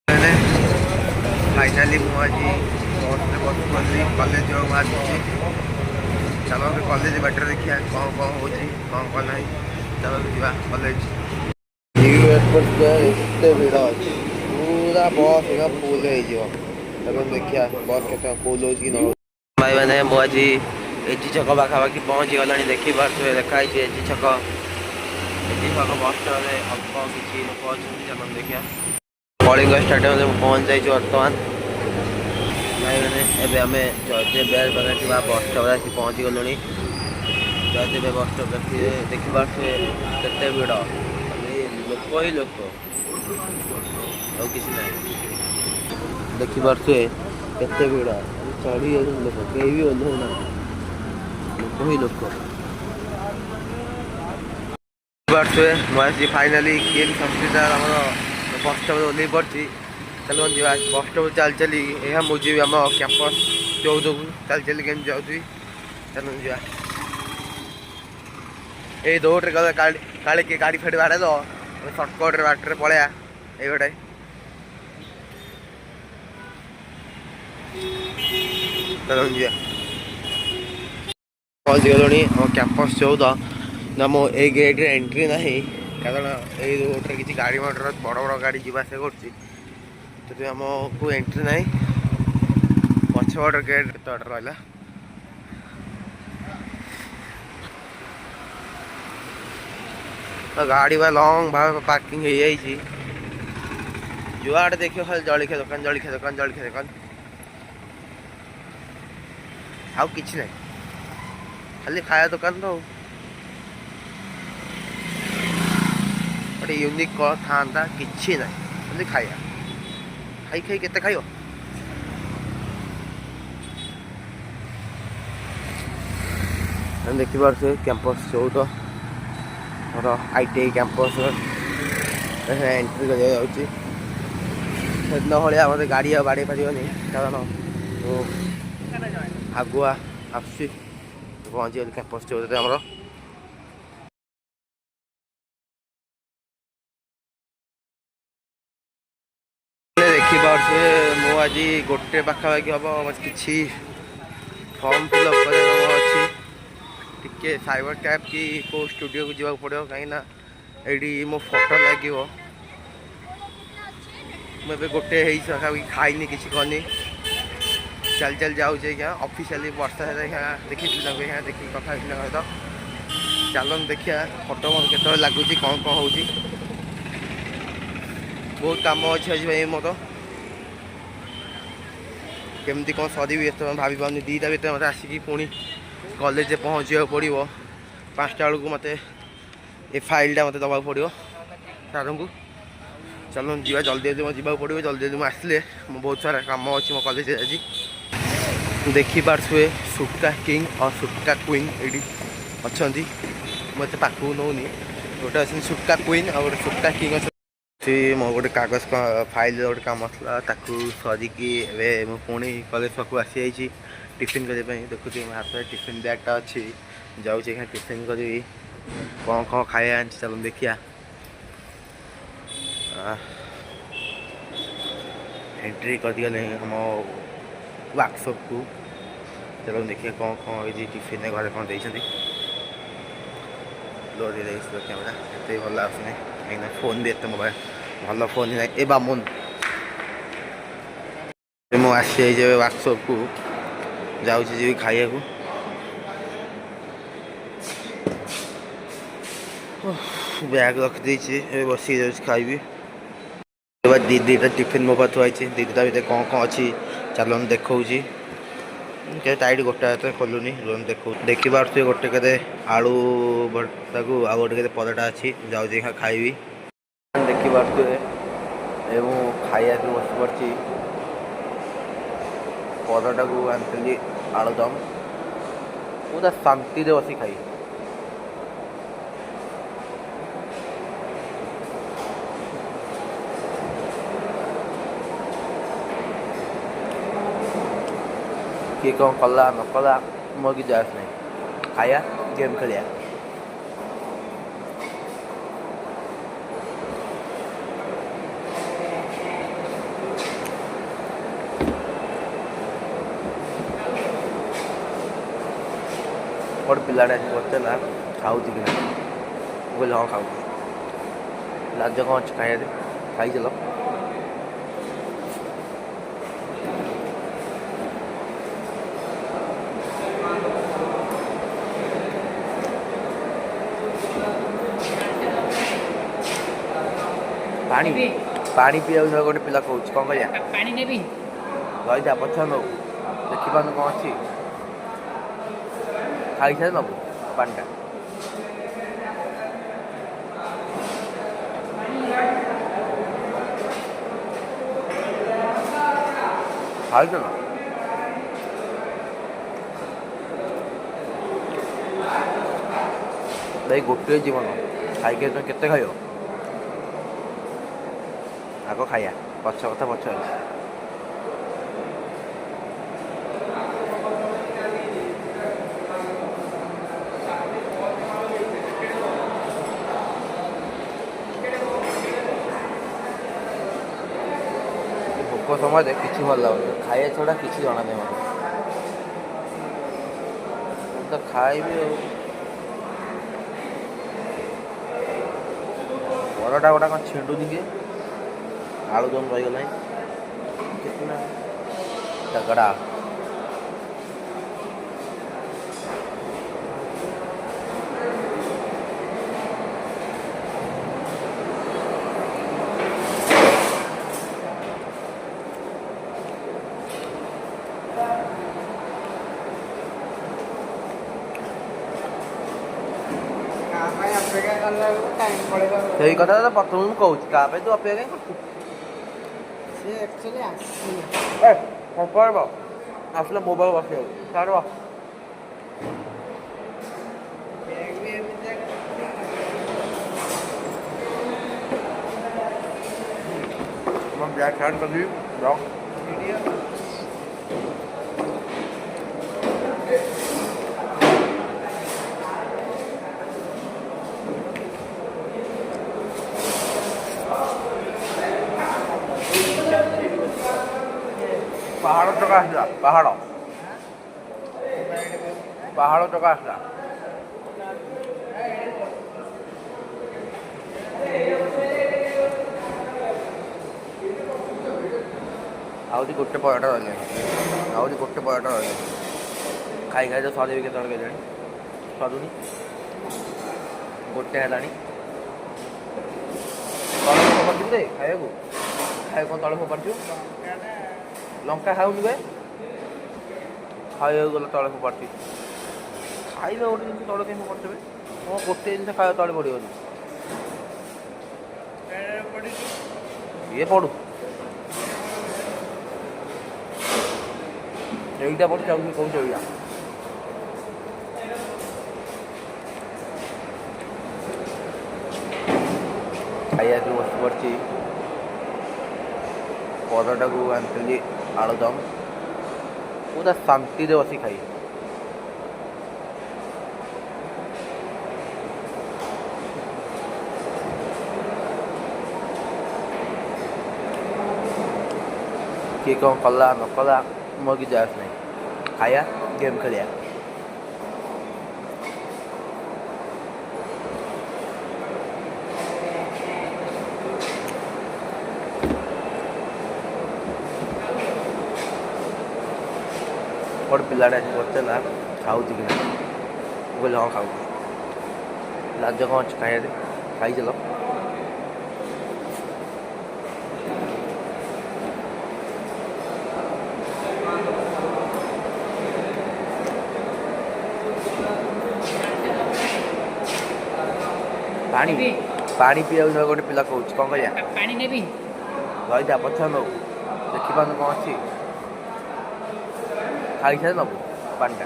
मैंने फाइनाली मुझे बस में बस गली कॉलेज बाहर चलो कॉलेज बाटर देखिए कौन कौन हो कौन ना चलो जा कॉलेज एते भिड़ अच्छी पूरा बस एक फुल हो देखिए बस के फुल हो भाई मैंने मुझे एजी छक पाखापाखि पहुँची गला देखिए देखाई एजी छक बस स्टॉप अल्प किसी लोक अच्छे चलो देखिए कलिंग स्टेडियम पहुँच जाइए बर्तमान भाई मैंने एवं आम जयदेव बिहार पाखे बस स्टॉप आसी पहुँची गलु जयदेव बस स्टॉप देखिए केते भिड़ लोक ही लोक और किसी ना देखिए केते भिड़ चढ़ी लोक कहीं भी ओह्लौना लोक ही लोक मुझे फाइनाली किए हस्पिटाल आम बस स्टॉप ओह्ल पड़ी चलो जा बस स्टॉप चल चली यह मुझे आम कैंपस 14 को चल चल के जाऊँगी चलो जा ये दौड़े गले काले किए गाड़ी फाड़ी बाड़े दो सर्टकट बाटर पलैया ये गोटे चलो जा पहुँची गलुणी आम कैंपस 14 ना मो ए गेट एंट्री ना कारण ये रोड किसी गाड़ी मटर बड़ बड़ गाड़ी जावास कर आमको एंट्री ना पछपट गेट केत रहा तो गाड़ी बा लंग भाव पार्किंग हो जाइए जुआड़े देखिए खाली जलिखिया दुकान जलिखिया दुकान जलिखिया दुकान आउ कि ना खाली खाया दुकान तो गोटे यूनिक कौन था कि ना खाली खाया खाई खाई केते खाइयो देखिए कैंपस 14 और ITI कैंपस एंट्री कर भाया मत गाड़ी बाड़े पारे कारण आगुआ आस पहुँची गली कैंपस 14 आमर देखिए मुझे गोटे पाखापाखि हम कि फॉर्म फिलअप कर अच्छी टिके साइबर कैब कि को स्टूडियो को जावाक पड़ो कहीं ये मो फोटो लगे मुझे गोटे पाखापाखि खाईनी किसी करनी चल चल जाऊे क्या ऑफिशियली वर्षा देखी देखिए कथा सहित चलो देखिए फोटो मत के लगुच कौन कौन हो बहुत कम अच्छे आज भाई मोर केमती कौन सरी भाभी पानी दीटा भितर मत आसिक पुणी कॉलेज पहुँचा पड़ो 5टा बेलू मत ए फाइलटा मत दबा पड़ो सार को चलो जा जल्दी जल्दी मुझे जावाक पड़ो जल्दी जल्दी मुझे मो बहुत सारा कम अच्छी मो कॉलेज आज देखिपे सुटका किंग और सुटका क्वीन ये अच्छा मत पाक नौनी गोटे अच्छे सुटका क्वीन और गोटे सुटका किंग अच्छा मो गोटे कागज फाइल गोटे कम था सरिकी पुणी कॉलेज पाक आसी जाइए टिफिन करने देखुची मो हाथ में टिफिन बैगटा अच्छी जाऊँगी टिफिन करी कौन कौन खाया चलो देखिया एंट्री करगले हम वर्कशॉप को चलो देखिए कौन कौन ये टिफिन घर कौन देती लोरी कैमेरा एत भल आसुनी कहीं फोन भी एत मोबाइल भल फोन ही ए बामुन मुझे आसी वर्कशॉप को जाऊँगी खाया बैग रखी बस खाइबी दीटा टिफिन मो पास थुआई दीटा भितर कौन कौन अच्छी चलो देखा टाइट गोटे खोलुनी देख देखिए गोटे के आलू भर्ता को आ गोटे के पराठा अच्छी जाऊँगी खाइबी देखिए खाया बस पड़ी पराठा को आनी आलुदम पूरा शांति से बस खाई किए कौन कला न कला मोर कि जास नहीं खाया गेम खेलिया ଗୋଟେ ପିଲାଟେ ଆସି ପଚାରିଲା ଖାଉଛି କି ନାହିଁ। ମୁଁ କହିଲି ହଁ ଖାଉଛି। ଲାଜ କ'ଣ ଅଛି ଖାଇବାରେ? ଖାଇଚାଲ। ପାଣି ପାଣି ପିଇବାକୁ ଗୋଟେ ପିଲା କହୁଛି କ'ଣ କରିବା? ପାଣି ନେବି ରହିଥା ପଛ ନେବୁ ଦେଖିପାରୁନୁ କ'ଣ ଅଛି? ଖାଇସାରି ନେବୁ ପାଣିଟା। ଖାଇଛ ନା? ଭାଇ ଗୋଟିଏ ଜୀବନ, ଖାଇକି ତୁମେ କେତେ ଖାଇବ? ଆଗ ଖାଇବା, ପଛ କଥା ପଛ ଅଛି। ଭୋକ ସମୟରେ କିଛି ଭଲ ଲାଗୁନି, ଖାଇବା ଛଡ଼ା କିଛି ଜଣା ନାହିଁ ମୋତେ। ମୁଁ ତ ଖାଇବି ଆଉ। ପରଟା ଗୋଟା କ'ଣ ଛିଣ୍ଡୁନି କି? ଆଳୁଦମ ରହିଗଲାଣି କେତେ ତଗଡ଼ା। ସେଇ କଥା ତ ପ୍ରଥମେ ମୁଁ କହୁଛି, କାହା ପାଇଁ ତୁ ଅପେକ୍ଷା କାହିଁ କରୁଛୁ? ଆସିଲେ ମୋବାଇଲ ବସିବାକୁ ଛାଡ଼। ମୁଁ ବ୍ୟାଗ୍ ହ୍ୟାଣ୍ଡ କରିବି ରହ। ପାହାଡ଼ ଟକା ଆସିଲା, ପାହାଡ଼ ଟକା ଆସିଲା। ଆହୁରି ଗୋଟେ ପରଟା ରହିଲାଣି, ଖାଇ ଖାଇ ତ ସରିବି କେତେବେଳେ କେଜାଣି, ସରୁନି। ଗୋଟେ ହେଲାଣି। ତଳେ ଫୋପାଡ଼ିଛୁ ରେ ଖାଇବାକୁ କ'ଣ ତଳେ ଫୋପାଡ଼ିଛୁ? ଲଙ୍କା ଖାଉନି ବେ, ଖାଇବାକୁ ଗଲେ ତଳେ ଫୋପାଡ଼ିଛି। ଖାଇବା ଗୋଟେ ଜିନିଷ ତଳେ କାହିଁ ଫୋପାଡ଼ିଥିବେ? କ'ଣ ଗୋଟେ ଜିନିଷ ଖାଇବା ତଳେ ପଡ଼ିବନି? ଇଏ ପଡ଼ୁ, ଏଇଟା ପଡ଼ିଛି, ଆଉ କହୁଛ ଏଇଟା। ଖାଇବାକୁ ବସି ପଡ଼ିଛି। ପରଟାକୁ ଆଣିଥିଲି ଆଳୁଦମ, ପୁରା ଶାନ୍ତିରେ ବସି ଖାଇ। କିଏ କ'ଣ କଲା ନ କଲା ମୋର କିଛି ଯାଏସ୍ ନାହିଁ। ଖାଇବା, ଗେମ୍ ଖେଳିବା। ଗୋଟେ ପିଲାଟେ ଆସି ପଚାରିଲା ଖାଉଛି କି ନାହିଁ। ମୁଁ କହିଲି ହଁ ଖାଉଛି। ଲାଜ କ'ଣ ଅଛି ଖାଇବାରେ? ଖାଇଚାଲ। ପାଣି ପିଇବାକୁ ଗୋଟେ ପିଲା କହୁଛି କ'ଣ କରିବା? ପାଣି ନେବି ରହିଥା ପଛ ନେବୁ ଦେଖିପାରୁନୁ କ'ଣ ଅଛି? ଖାଇସାରି ନେବୁ ପାଣିଟା।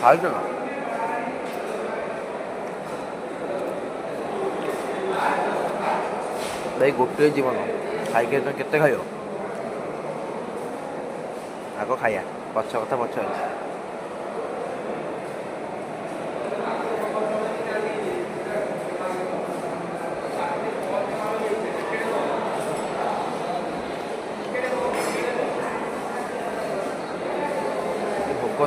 ଖାଇଛ ନା? ଭାଇ ଗୋଟିଏ ଜୀବନ, ଖାଇକି ତୁମେ କେତେ ଖାଇବ? ଆଗ ଖାଇବା, ପଛ କଥା ପଛ ଅଛି।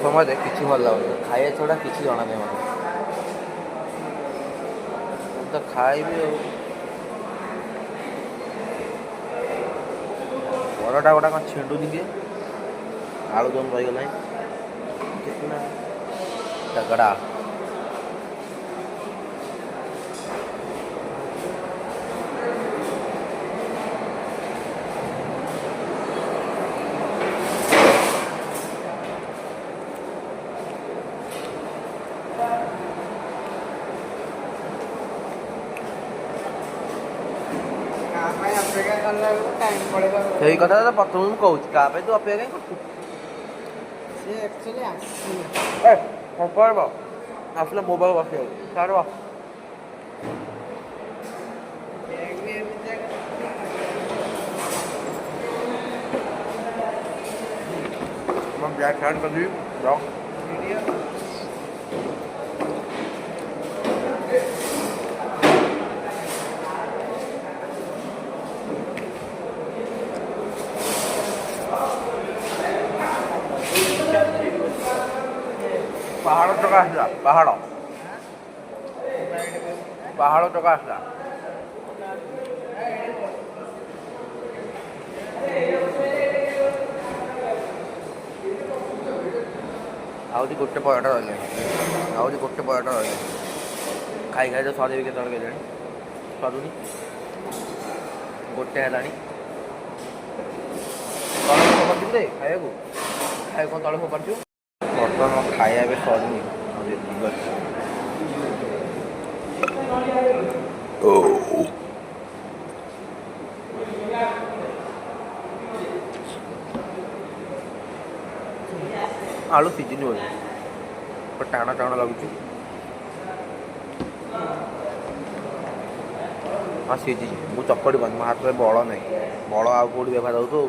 समय किसी भल लगे खाया छड़ा किसी जना नहीं मत तो खाइबी बरटा गोटा कौन छेड़ुनी किए आलुदम रहीगला कितना तगड़ा सही कथा तो प्रथम मुझे कहूँ क्या तू अपेक्षा कहीं कर आसला मोबाइल बस सार ब्लैक हैंड कर दी पहाड़ टका आसला पहाड़ टका आसला आउदी गोटे पराठा रही आउदी गोटे पराठा रही खाई खाई तो सर के तौर के सरुनी गोटे है खाया खाए कौन तले फोपार बर्तमान खाया भी सरुनी आलू सीझी बोल टाणा टाणा लगुच हाँ सीझी मुझे चकड़ी बंद मो हाथ में बड़ ना बड़ आउ कौट व्यवहार हो तो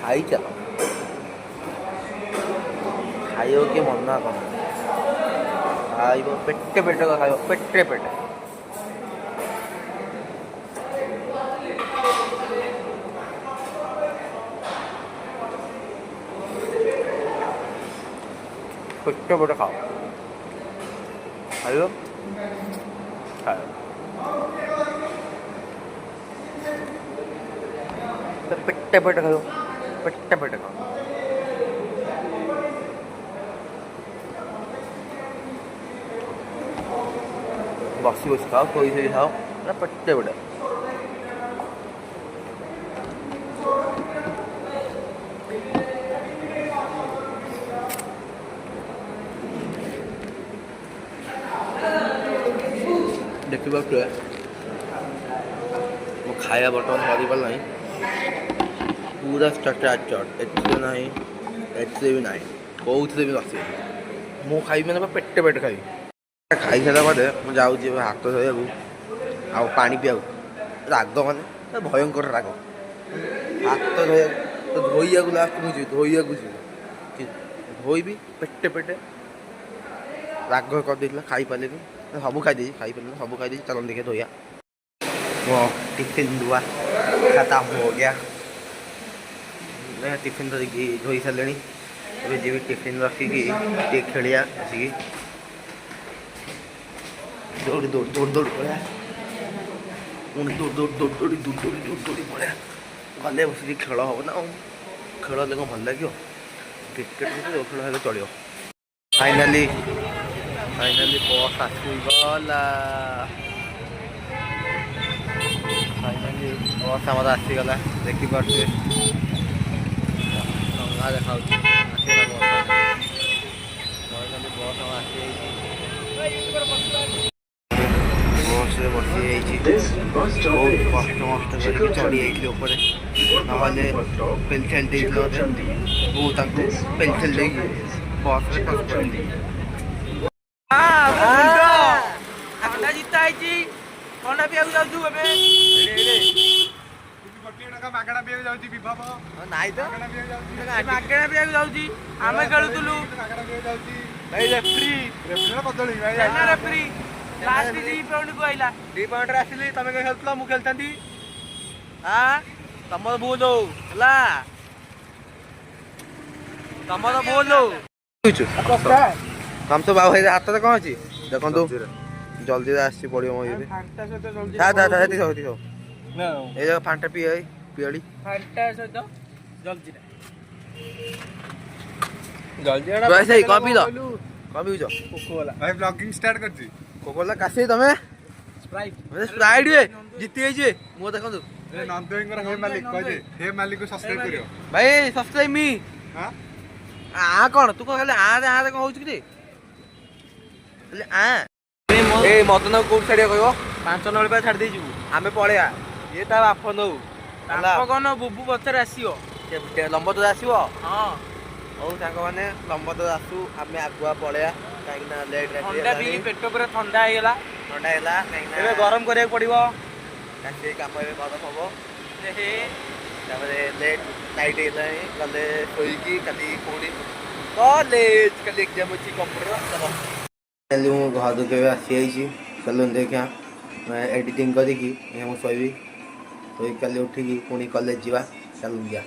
खाई चलो खाइब किए मना कर खाइब पेटे पेटे खाइब पेटे पेटे पेटे पेटे खाओ खाइब खाइब पेटे पेटे खाओ पेटे पेटे खाओ बसी बस खाओ कोई से खाओ पेटे पेटे देखा मो खाया बर्तमान सरी पार ना पूरा चट एथरे ना एथरे भी ना कौन भी बस मु खाई मैंने पेटे पेटे खाई खाई सारा बाद मुझे जाऊँगी हाथ धोया पा पीआ राग मैंने भयंकर राग हाथ धोया तो धोइया लास्ट मुझे धोइया धोबी पेटे पेटे राग कर खाई पारे सब खाई खाई पारे सब खाई चलो देखे धोया वो टिफिन दुआ खाता हो गया टिफिन तो धोई सारे अभी जी टिफिन रखिकी खेलिया आसिकी दौड़ दौड़ दौड़ दौड़ पड़ा पुणी दौड़ दौड़ दौड़ दौड़ी दौड़ दौड़ी दौड़ दौड़ी पड़ा गले बस खेल हम ना खेल भल लगे क्रिकेट जो खेल चलो फाइनाली फाइनाली बस आसीगला फाइनाली बस आमर आसीगला देखिपे देखा फाइनाली बस आम बस बसी बहुत कष्ट मस्त करके चढ़ी जाइए ऊपर नहले पेलठेल पेलठेल बस जीता है थंडा पिया जाऊ मागଣା ପିଇବାକୁ ଯାଉଛି ବିଭବ ନାଇଁ ତ ମାଗଣା ପିଇବାକୁ ଯାଉଛି ଆମେ ଖେଳୁଥିଲୁ ମାଗଣା ପିଇବାକୁ ଯାଉଛି ଭାଇ ରେଫ୍ରି ରେଫ୍ରିର ବଦଳି ଭାଇ ନା ରେଫ୍ରି ଲାଷ୍ଟ 2 ପାଉଣ୍ଡ କୁ ଆଇଲା 2 ପାଉଣ୍ଡ ରେ ଆସିଲି ତମେ କଣ ଖେଳୁଥିଲ ମୁଁ ଖେଳଥାନ୍ତି ତମର ଭୁଲ ହଉ ହେଲା ତମର ଭୁଲ ହଉ ତମ ତ ବାବୁ ଭାଇ ହାତରେ କଣ ଅଛି ଦେଖନ୍ତୁ ଜଲ୍ଦି ଆସିଛି ପଡ଼ିବ ମୋ ଇଏ ଏଇ ଜାଗା ଫାଣ୍ଟା ପିଏ ପିଆଳି ଫାଣ୍ଟା ସହିତ ଜଲ୍ଦି ସେଇ କଣ ପିଇଲ କଣ ପିଉଛ କୋକୋଲା ଭାଇ ବ୍ଲଗିଂ ଷ୍ଟାର୍ଟ କରିଛି କୋକୋଲା କାଶି ତମେ ସ୍ପ୍ରାଇଟ୍ ବେ ଜିତି ଯାଇଛି ମୁଁ ଦେଖନ୍ତୁ ନନ୍ଦଙ୍କର ହେ ମାଲିକ କହିଦେ ହେ ମାଲିକ ସବସ୍କ୍ରାଇବ କରିବ ଭାଇ ସବସ୍କ୍ରାଇବ ମି କଣ ତୁ କଣ ଖାଲି ଆରେ କଣ ହଉଛି କି ଏଇ ମଦନ କୋଉଠି ଛାଡ଼ିବା କହିବ 5 ନଳ ପାଇଁ ଛାଡ଼ି ଦେଇଯିବୁ ଆମେ ପଳେଇବା ଇଏ ତା ବାପ ନଉ କଣ ବୁବୁ ପଛରେ ଆସିବ ଲମ୍ବତ ଆସିବ ହଁ ହଉ ସାଙ୍ଗମାନେ ଲମ୍ବତ ଆସୁ ଆମେ ଆଗୁଆ ପଳେଇବା କାହିଁକି ନା ଲେଟ୍ ଥଣ୍ଡା ପିଇ ପେଟ ପୁରା ଥଣ୍ଡା ହେଇଗଲା କାହିଁକି ଏବେ ଗରମ କରିବାକୁ ପଡ଼ିବ ସେ କାମ ଏବେ ଗରମ ହବ ତାପରେ ଲେଟ୍ ନାଇଟ୍ ହେଇଗଲାଣି ଗଲେ ଶୋଇକି କାଲି ପୁଣି କଲେଜ କାଲି ଏକ୍ଜାମ୍ ଅଛି କମ୍ପ୍ୟୁଟର କାଲି ମୁଁ ଘରକୁ କେବେ ଆସିଯାଇଛି ଚାଲୁନି ଦେଖିଆ ଏଡ଼ିଟିଂ କରିକି ମୁଁ ଶୋଇବି ଶୋଇକି କାଲି ଉଠିକି ପୁଣି କଲେଜ ଯିବା ଚାଲୁ ଯିବା